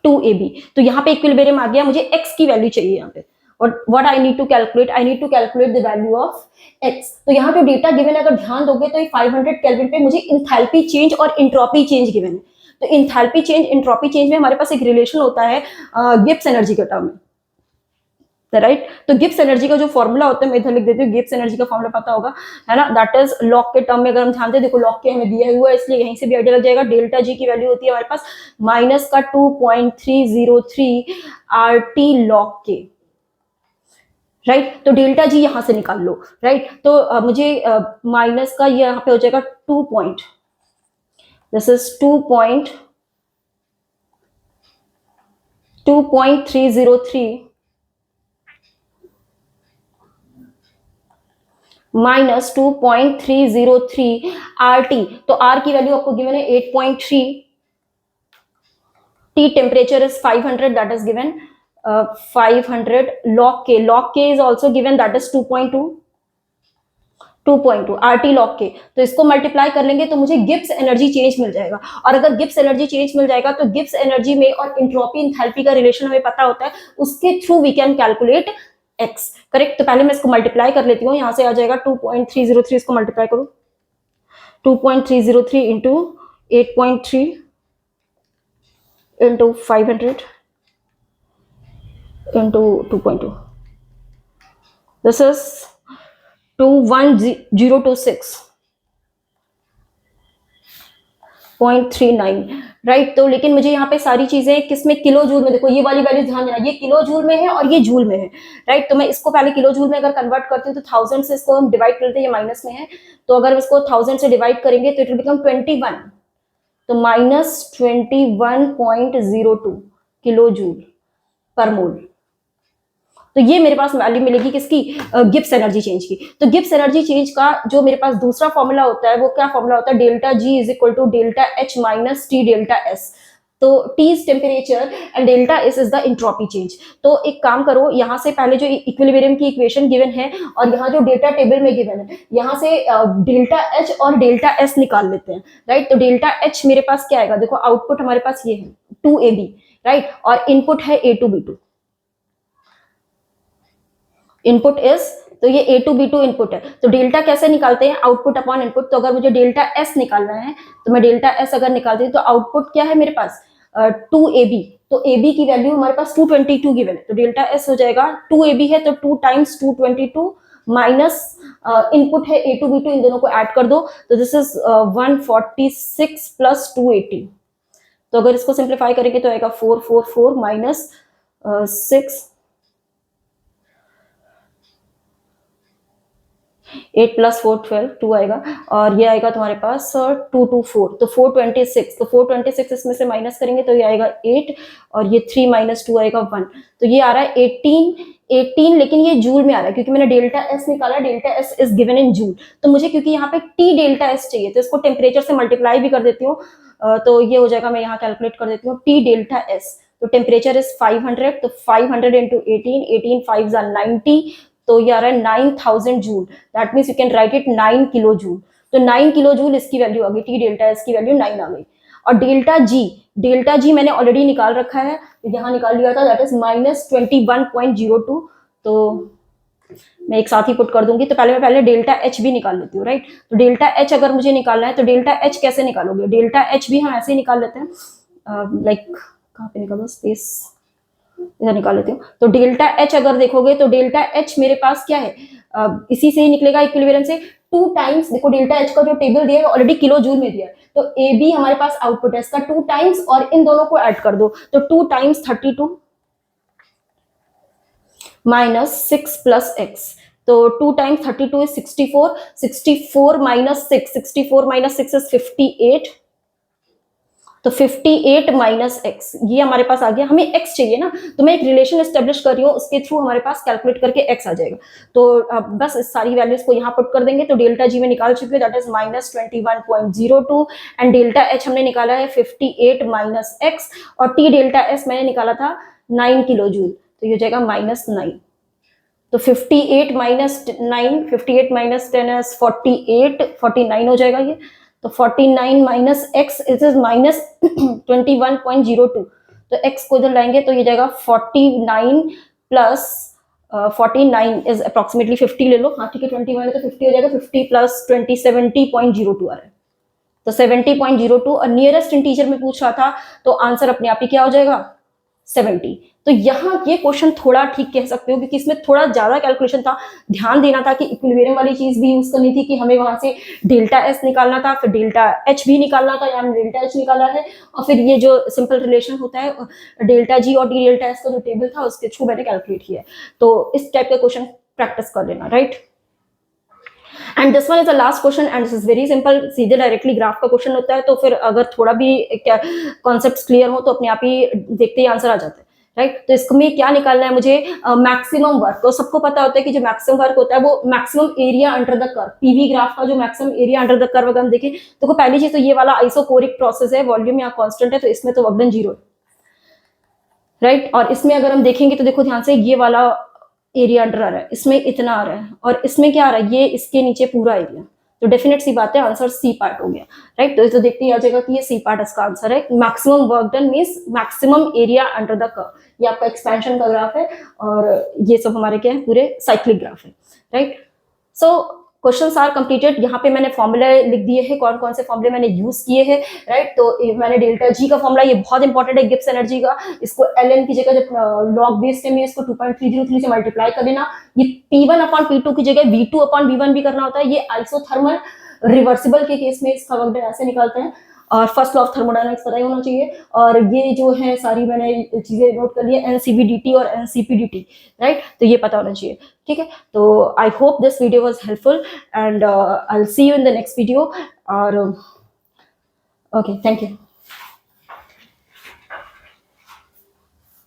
2AB, तो यहाँ पे इक्विलिब्रियम आ गया, मुझे x की वैल्यू चाहिए यहाँ पे, और what I need to calculate, I need to calculate the value of x। तो यहाँ पे डेटा गिवन है, अगर ध्यान दोगे तो 500 केल्विन पे मुझे इंथैल्पी चेंज और इंट्रोपी चेंज गिवन है। तो इंथैल्पी चेंज इंट्रोपी चेंज में हमारे पास एक रिलेशन होता है गिब्स एनर्जी के टर्म में, राइट। तो गिब्स एनर्जी का जो फॉर्मूला होता है, मैं इधर लिख देती हूँ, गिब्स एनर्जी का फॉर्मूला पता होगा, है ना, दैट इज लॉग के टर्म में अगर हम ध्यान दें, देखो लॉग के हमें दिया हुआ है इसलिए यहीं से भी आइडिया लग जाएगा। डेल्टा जी की वैल्यू होती है हमारे पास माइनस का 2.303 RT लॉग के, राइट। तो डेल्टा जी यहां से निकाल लो, राइट। तो मुझे माइनस का ये यहाँ पे हो जाएगा 2 point, this is 2.303 minus 2.303 RT। तो R की वैल्यू आपको गिवन है 8.3, T temperature is 500, that is given 500, log K is also given, that is 2.2 RT log K। तो इसको मल्टीप्लाई कर लेंगे तो मुझे गिब्स एनर्जी चेंज मिल जाएगा, और अगर गिब्स एनर्जी चेंज मिल जाएगा तो गिब्स एनर्जी में और इंट्रोपी इंथैल्पी का रिलेशन हमें पता होता है, उसके through we can calculate x, correct. तो पहले मैं इसको मल्टीप्लाई कर लेती हूँ, यहां से आ जाएगा 2.303, इसको मल्टीप्लाई करो 2.303 into 8.3 into 500 into 2.2, this is 21026.39, right. तो लेकिन मुझे यहाँ पे सारी चीजें किसमें, किलो जूल में, देखो ये वाली वैल्यू ध्यान देना, ये किलो जूल में है और ये जूल में है, राइट। तो मैं इसको पहले किलो जूल में अगर कन्वर्ट करती हूँ तो 1000 से इसको हम डिवाइड करते हैं, ये माइनस में है, तो अगर इसको 1000 से डिवाइड करेंगे तो इट विल बिकम 21, तो minus 21.02 kilo joule per mole. तो ये मेरे पास वैल्यू मिलेगी किसकी, गिब्स एनर्जी चेंज की। तो गिब्स एनर्जी चेंज का जो मेरे पास दूसरा फॉर्मूला होता है वो क्या फॉर्मूला होता है, delta G is equal to delta H minus T delta S. तो T is temperature and delta S is the entropy change. तो एक काम करो, यहाँ से पहले जो इक्विलिब्रियम की इक्वेशन गिवन है और यहाँ जो डेटा टेबल में गिवन है, यहाँ से डेल्टा एच और डेल्टा एस निकाल लेते हैं, राइट। तो डेल्टा एच मेरे पास क्या आएगा, देखो आउटपुट हमारे पास ये है 2AB, राइट, और इनपुट है A2B2, इनपुट इज, तो ये A2B2 इनपुट है। तो डेल्टा कैसे निकालते हैं, आउटपुट अपॉन इनपुट। तो अगर मुझे डेल्टा एस निकालना है तो मैं डेल्टा एस अगर निकालती हूँ तो आउटपुट क्या है मेरे पास, 2ab, तो ab की वैल्यू हमारे पास 222 गिवन है, तो डेल्टा एस हो जाएगा 2ab है तो 2 टाइम्स 222 माइनस इनपुट है a2 b2, इन दोनों को ऐड कर दो तो दिस इज 146 प्लस 280, तो अगर इसको सिंप्लीफाई करेंगे तो आएगा 444 माइनस 6, 8 प्लस 4 12 2 आएगा, और ये आएगा तुम्हारे पास 224, तो 426, तो 426 इसमें से माइनस करेंगे तो ये आएगा 8, और ये 3 माइनस 2 आएगा 1, तो ये आ रहा है 18, लेकिन ये जूल में आ रहा है क्योंकि मैंने डेल्टा एस निकाला, delta S is given in joule, तो मुझे क्योंकि यहाँ पे टी डेल्टा एस चाहिए तो इसको टेम्परेचर से मल्टीप्लाई भी कर देती हूँ, तो ये हो जाएगा, मैं यहाँ कैलकुलेट कर देती हूँ टी डेल्टा एस, तो टेम्परेचर इज 500, तो 500 इंटू 18 5 90, तो ये आ रहा है 9000 joule, that means you can write it 9 kilo joule, तो 9 किलो जूल इसकी वैल्यू आ गई, टी डेल्टा एस की वैल्यू 9 आ गई। और डेल्टा जी मैंने ऑलरेडी निकाल रखा है, तो यहाँ निकाल लिया था, दैट इज माइनस 21.02, तो मैं एक साथ ही पुट कर दूंगी, तो पहले डेल्टा एच भी निकाल लेती हूँ, राइट, तो डेल्टा एच अगर मुझे निकालना है तो डेल्टा एच कैसे निकालोगे, डेल्टा एच भी हम ऐसे ही निकाल लेते हैं, लाइक कहाँ पे निकालो, स्पेस इधर निकाल लेती हूँ, तो डेल्टा एच अगर देखोगे तो डेल्टा एच मेरे पास क्या है, इसी से ही निकलेगा इक्विलिब्रियम से, 2 टाइम्स, देखो डेल्टा एच का जो टेबल दिया है ऑलरेडी किलो जूल में दिया है, तो ए बी हमारे पास आउटपुट है इसका 2 टाइम्स, और इन दोनों को ऐड कर दो, तो 2 टाइम्स 32 माइनस 6 प्लस एक्स, तो 2 times 32 is 64, 64 minus 6, 64 minus 6 is 58, तो 58 माइनस एक्स, ये हमारे पास आ गया, हमें एक्स चाहिए ना, तो मैं एक रिलेशन एस्टेब्लिश कर रही हूँ, उसके थ्रू हमारे पास कैलकुलेट करके एक्स आ जाएगा, तो बस इस सारी वैल्यूज को यहाँ पुट कर देंगे, तो डेल्टा जी में निकाल चुके हैं, that is minus 21.02, and delta H हमने निकाला है 58 माइनस एक्स, और टी डेल्टा एस मैंने निकाला था 9 किलो जूल, तो ये हो जाएगा माइनस 9, तो 58 माइनस 9, 58 माइनस 10 इज 48, 49 हो जाएगा ये, तो 49 माइनस एक्स इज माइनस 21.02, तो एक्स को इधर लाएंगे तो ये जाएगा 49 प्लस 49 इज अप्रोक्सीमेटली 50 ले लो, हाँ ठीक है 21 है तो 50 हो जाएगा, 50 प्लस 20 70.02 आ रहा है, तो 70.02, और नियरेस्ट इंटीजर में पूछ रहा था तो आंसर अपने आप ही क्या हो जाएगा 70, तो यहाँ ये क्वेश्चन थोड़ा ठीक कह सकते हो क्योंकि इसमें थोड़ा ज्यादा कैलकुलेशन था, ध्यान देना था कि इक्विलिब्रियम वाली चीज भी यूज करनी थी कि हमें वहां से डेल्टा एस निकालना था, फिर डेल्टा एच भी निकालना था, या डेल्टा एच निकाला है, और फिर ये जो सिंपल रिलेशन होता है डेल्टा जी और डी डेल्टा एस का जो टेबल था उसके थ्रू मैंने कैलकुलेट किया, तो इस टाइप का क्वेश्चन प्रैक्टिस कर लेना, right. And this one is the last question and this is very simple, सीधे डायरेक्टली ग्राफ का क्वेश्चन होता है, तो फिर अगर थोड़ा भी कॉन्सेप्ट्स क्लियर हो तो अपने आप ही देखते ही आंसर आ जाता है, राइट। तो इसमें क्या निकालना है मुझे, मैक्सिमम वर्क, तो सबको पता होता है कि जो मैक्सिमम वर्क होता है वो maximum area under the curve, PV graph का जो maximum area under the curve अगर हम देखें तो पहली चीज तो ये वाला आइसोकोरिक प्रोसेस है, वॉल्यूम यहाँ कांस्टेंट है तो इसमें तो वर्क डन 0 है, राइट। और इसमें अगर हम देखेंगे तो देखो ध्यान से ये वाला एरिया अंडर आ रहा है, इसमें इतना आ रहा है, और इसमें क्या आ रहा है, ये इसके नीचे पूरा एरिया, तो डेफिनेट सी बात है आंसर सी पार्ट हो गया, राइट। तो इसे देखते ही आ जाएगा कि ये सी पार्ट इसका आंसर है, maximum work done means maximum area under the curve, ये आपका एक्सपेंशन का ग्राफ है, और ये सब हमारे क्या है पूरे साइक्लिक ग्राफ है, right. So questions are completed, यहाँ पे मैंने फॉर्मूला लिख दिए हैं, कौन कौन से फॉर्मूले मैंने यूज किए हैं, राइट। तो मैंने डेल्टा जी का फॉर्मूला, ये बहुत इंपॉर्टेंट है गिब्स एनर्जी का, इसको एल की जगह जब लॉग बेस में इसको 2.303 से मल्टीप्लाई कर देना, ये P1 अपॉन P2 की जगह V2 अपॉन V1 भी करना होता है, ये आइसोथर्मल रिवर्सिबल के केस में इसका वर्क डन ऐसे निकालते हैं, और फर्स्ट लॉ ऑफ थर्मोडायनामिक्स पता ही होना चाहिए, और ये जो है सारी मैंने चीजें नोट कर ली है, एनसीबीडीटी और एनसीपीडीटी, राइट, तो ये पता होना चाहिए, ठीक है। तो I hope this video was helpful and I will see you in the next video, और ओके थैंक यू।